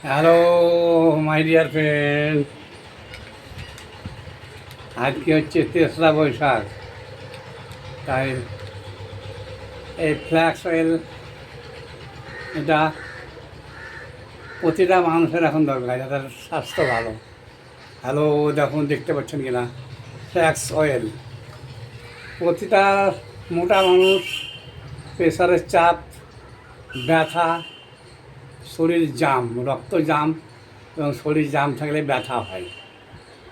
Hello my dear friend, আজকে হচ্ছে 3রা বৈশাখ। তাই এই ফ্ল্যাক্স অয়েল এটা প্রতিটা মানুষের এখন দরকার, যাদের স্বাস্থ্য ভালো। হ্যালো, দেখুন দেখতে পাচ্ছেন কিনা, ফ্ল্যাক্স অয়েল প্রতিটা মোটা মানুষ, প্রেশারের চাপ, ব্যথা, শরীর জাম, রক্ত জাম এবং শরীর জাম থাকলে ব্যথা হয়,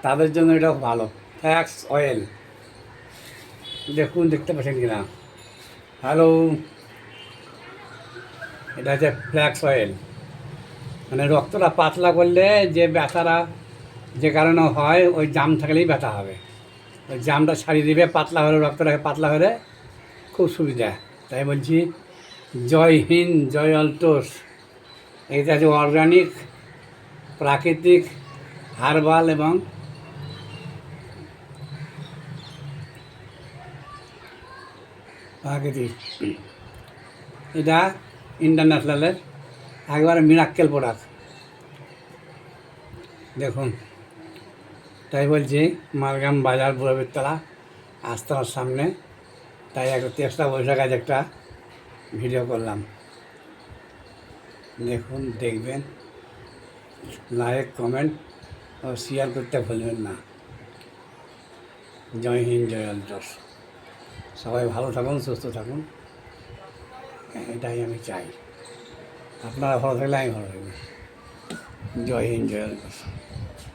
তাদের জন্য এটা ভালো। ফ্ল্যাক্স অয়েল দেখুন দেখতে পাচ্ছেন কিনা। হ্যালো, এটা হচ্ছে ফ্ল্যাক্স অয়েল। মানে রক্তটা পাতলা করলে যে ব্যথাটা যে কারণে হয়, ওই জাম থাকলেই ব্যথা হবে, ওই জামটা ছাড়িয়ে দিবে। পাতলা হলে, রক্তটাকে পাতলা হলে খুব সুবিধা। তাই বলছি, জয় হিন্দ, জয় অলটোস। এটা হচ্ছে অর্গানিক, প্রাকৃতিক, হার্বাল এবং প্রাকৃতিক। এটা ইন্টারন্যাশনালের একবারে মিরাক্কেল প্রোডাক্ট। দেখুন, তাই বলছি, মালগ্রাম বাজার বুড়াবিরতলা আস্তানার সামনে। তাই একটা 3রা বৈশাখ আজ একটা ভিডিও করলাম। দেখুন, দেখবেন, লাইক, কমেন্ট ও শেয়ার করতে ভুলবেন না। জয় হিন্দ, জয় অলটোস। সবাই ভালো থাকুন, সুস্থ থাকুন, এটাই আমি চাই। আপনারা ভালো থাকলে আমি ভালো থাকবো। জয় হিন্দ, জয় অলটোস।